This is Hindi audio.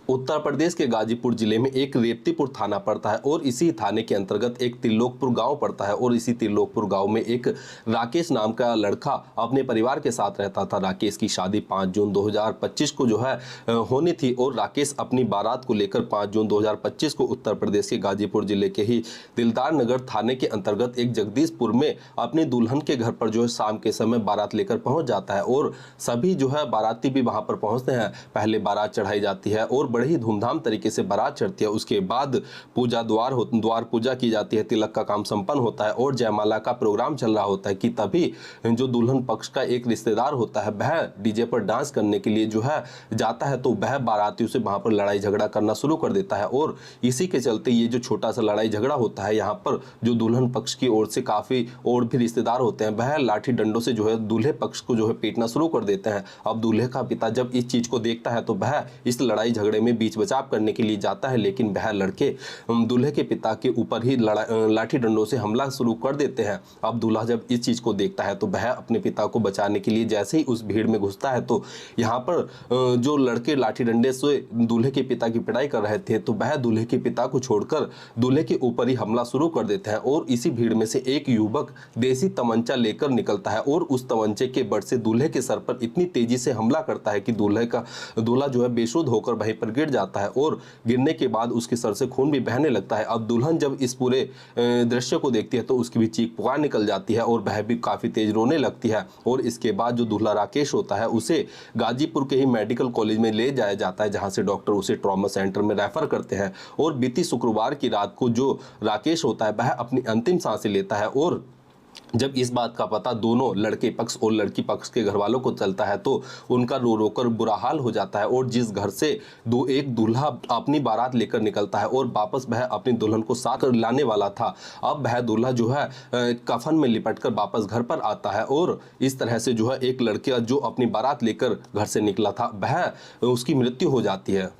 उत्तर प्रदेश के गाजीपुर जिले में एक रेवतीपुर थाना पड़ता है और इसी थाने के अंतर्गत एक त्रिलोकपुर गांव पड़ता है और इसी त्रिलोकपुर गांव में एक राकेश नाम का लड़का अपने परिवार के साथ रहता था। राकेश की शादी 5 जून 2025 को जो है होनी थी और राकेश अपनी बारात को लेकर 5 जून 2025 को उत्तर प्रदेश के गाजीपुर जिले के ही दिलदार नगर थाने के अंतर्गत एक जगदीशपुर में अपनी दुल्हन के घर पर जो है शाम के समय बारात लेकर पहुंच जाता है और सभी जो है बाराती भी वहां पर पहुंचते हैं। पहले बारात चढ़ाई जाती है और बड़े ही धूमधाम तरीके से बारात चढ़ती है। उसके बाद पूजा द्वार पूजा की जाती है, तिलक का काम संपन्न होता है और जयमाला का प्रोग्राम चल रहा होता है कि तभी जो दुल्हन पक्ष का एक रिश्तेदार होता है वह डीजे पर डांस करने के लिए जो है जाता है, तो वह बारातियों से वहां पर लड़ाई झगड़ा करना शुरू कर देता है और इसी के चलते ये जो छोटा सा लड़ाई झगड़ा होता है, यहाँ पर जो दुल्हन पक्ष की ओर से काफी और भी रिश्तेदार होते हैं वह लाठी डंडों से जो है दूल्हे पक्ष को जो है पीटना शुरू कर देते हैं। अब दूल्हे का पिता जब इस चीज को देखता है तो वह इस लड़ाई झगड़े में बीच बचाव करने के लिए जाता है, लेकिन वह लड़के दूल्हे के पिता के ऊपर ही लाठी डंडों से हमला शुरू कर देते हैं। अब दूल्हा जब इस चीज को देखता है तो वह अपने पिता को बचाने के लिए जैसे ही उस भीड़ में घुसता है तो यहाँ पर जो लड़के लाठी डंडे से दूल्हे के पिता की पिटाई कर रहे थे तो वह दूल्हे के पिता को छोड़कर दूल्हे के ऊपर ही हमला शुरू कर देते हैं और इसी भीड़ में से एक युवक देसी तमंचा लेकर निकलता है और उस तमंचे के बट से दूल्हे के सर पर इतनी तेजी से हमला करता है कि दूल्हा जो है बेसुध होकर वहीं पर गिर जाता है और गिरने के बाद उसके सर से खून भी बहने लगता है। अब दुल्हन जब इस पूरे दृश्य को देखती है तो उसकी भी चीख पुकार निकल जाती है और वह भी काफी तेज रोने लगती है और इसके बाद जो दूल्हा राकेश होता है उसे गाजीपुर के ही मेडिकल कॉलेज में ले जाया जाता है, जहां से डॉक्टर उसे ट्रॉमा सेंटर में रेफर करते हैं और बीती शुक्रवार की रात को जो राकेश होता है वह अपनी अंतिम सांसें लेता है और जब इस बात का पता दोनों लड़के पक्ष और लड़की पक्ष के घर वालों को चलता है तो उनका रो रो कर बुरा हाल हो जाता है और जिस घर से एक दूल्हा अपनी बारात लेकर निकलता है और वापस वह अपनी दुल्हन को साथ कर लाने वाला था, अब वह दूल्हा जो है कफन में लिपटकर वापस घर पर आता है और इस तरह से जो है एक लड़का जो अपनी बारात लेकर घर से निकला था वह उसकी मृत्यु हो जाती है।